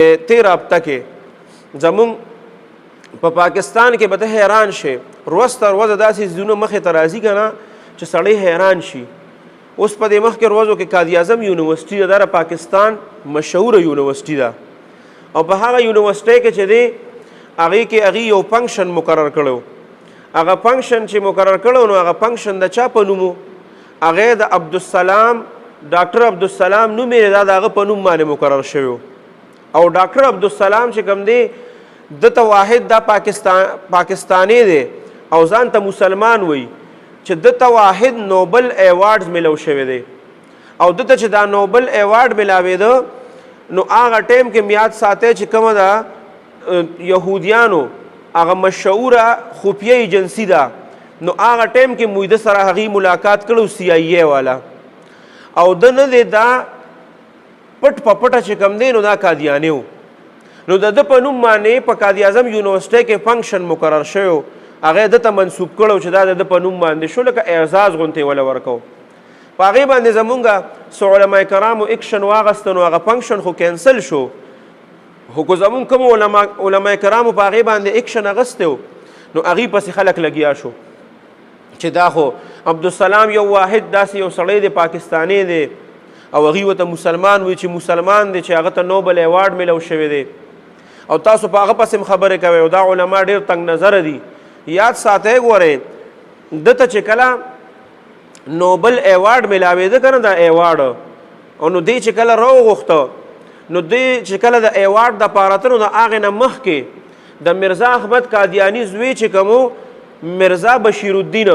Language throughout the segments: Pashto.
تیر هفته کې زمونږ په پاکستان کې به ته حیران شې روز تر ورځه داسې ځایونه مخې ته راځي که نه چې سړی حیران شي. اوس په دې مخکې ورځو کې قائد اعظم یونیورسټي ده، دا د پاکستان مشهوره یونیورسټي ده، او په هغه یونیورسټۍ کې چې دی هغې کې هغې یو فنکشن مقرر کړی. هغه فنکشن چې مقرر کړی نو هغه فنکشن د چا په نوم و؟ هغې د عبدالسلام ډاکټر عبدالسلام نوم یې دا د هغه په نوم باندې مقرر شوی. او ډاکټر عبدالسلام چې کوم دی دته واحد دا پاکستانی دی او ځان ته مسلمان وی چې دته واحد نوبل ایوارډز ملو شوی دی. او دته چې دا نوبل ایوارډ ملاوېده نو هغه ټیم کې میاد ساتئ چې کومه ده یهودیانو هغه مشهوره خفیه ایجنسي ده، نو هغه ټیم کې موږ د سره هغې ملاقات کړو CIA والا، او ده نه دی دا پټ په پټه چې کوم دی نو دا قادیانی و. نو د ده په نوم باندې په قائد اعظم یونیورسټۍ کې فنکشن مقرر شوی و، هغه ده ته منسوب کړی چې دا د ده په نوم باندې شو، لکه اعزاز غوندې وله ورکو. په هغې باندې زمونږ څو علما کرامو اکشن واخیسته، نو هغه فنکشن خو کینسل شو، خو که زمونږ کوم علما کرامو په هغې باندې اکشن اخیستی و نو هغې پسې خلک لګیا شو چې دا خو عبدالسلام یو واحد داسې یو سړی دی پاکستانی دی او هغې ورته مسلمان وي چې مسلمان دی چې هغه ته نوبل ایوارډ ملو شوی دی، او تاسو په هغه پسې هم خبرې کوئ، او دا علما ډېر تنګ نظره دي. یاد ساتئ ګورئ دته چې کله نوبل ایوارډ ملاوېده که نه دا ایوارډ، او نو دی چې کله راوغوښته نو دی چې کله د ایوارډ دپاره ته نو د هغې نه مخکې د مرزا احمد قادیاني زوی چې کوم مرزا بشیرالدین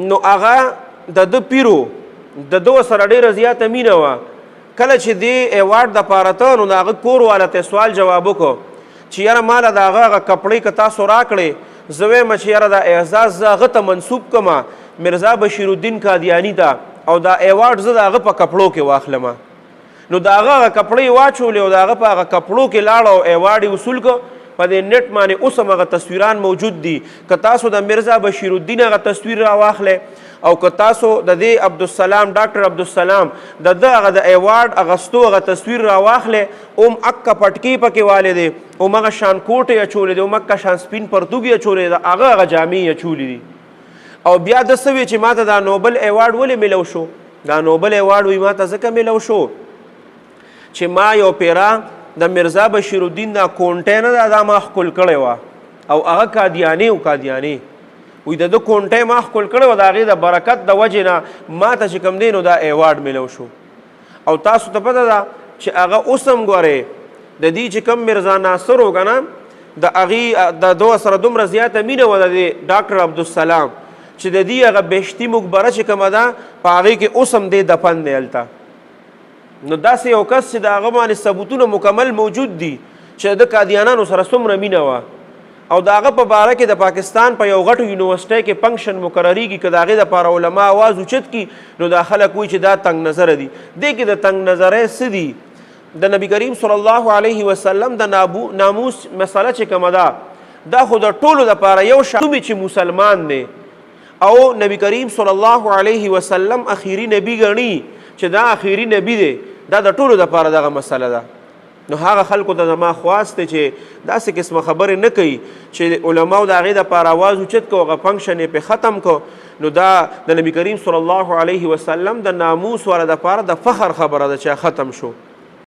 نو هغه د ده پیرو د ده سره ډېره زیاته مینه وه. کله چې دې ایوارډ دپاره ته نو د هغه کور والا ته سوال جواب وکړو چې یاره ماله د هغه کپړۍ که تاسو راکړې زه وایم چې یاره دا اعزاز زه هغه ته منسوب کړم مرزا بشیرالدین قادیاني ته، او دا ایوارډ زه د هغه په کپړو کې واخلم. نو د هغه کپړۍ واچولې او د هغه په هغه کپړو کې لاړه او ایوارډ یې وصول کړ. په دې نیټ باندې اوس هم هغه تصویران موجود دي، که تاسو د مرزا بشیرالدین هغه تصویر راواخلئ او که تاسو د دې عبدالسلام ډاکټر عبدالسلام د ده هغه د ایوارډ اخیستو هغه تصویر راواخلئ، اوم اکه پټکې پکې والې دی، اوم هغه شان کوټ یې اچولی دی، اوم اکه شان سپین پرتوګ یې اچولی دی، هغه جامې یې اچولي دي. او بیا ده څه وی چې ما ته دا نوبل ایوارډ ولې ملو شو؟ دا نوبل ایوارډ وی ما ته ځکه ملو شو چې ما یو پیرا د مرزا بشیرالدین دا کونټۍ نه ده دا ما ښکل کړې وه، او هغه قادیانی و قادیانی وی د ده کونټۍ ما ښکل کړې وه، د هغې د برکت د وجې نه ما ته چې کوم دی نو دا ایوارډ ملو شو. او تاسو ته پته ده چې هغه اوس هم ګورئ د دې چې کوم مرزا ناصر و که نه د هغې د ده سره دومره زیاته مینه وه د ډاکټر عبدالسلام چې د دې هغه بهشتي مقبره چې کومه ده په هغې کې اوس هم دی دفن دی هلته. نو داسې یو کس چې د هغه باندې ثبوتونه مکمل موجود دي چې د قادیانانو سره څومره مینه وه، او د هغه په باره کې د پاکستان په یو غټو یونیورسټۍ کې فنکشن مقرریږي که د هغې دپاره علما اواز اوچت کي نو دا خلک وایي چې دا تنګ نظره دي. دې کې د تنګ نظرۍ څه دي؟ د نبي کریم صلی الله علیه وسلم د ناموس مسله چې کومه ده دا خو د ټولو دپاره یو شان چې مسلمان دی او نبی کریم صلی الله علیه وسلم اخیری نبی ګڼي چې دا اخیری نبی دی، دا د ټولو دپاره دغه مسله ده. نو هغه خلکو ته زما خواست دی چې داسې قسمه خبرې نه کوي چې علماو د هغې دپاره اواز اوچت کړو هغه فنکشن یې پې ختم کړو، نو دا د نبی کریم صلی الله علیه وسلم د ناموس والا دپاره د فخر خبره ده چې ختم شو.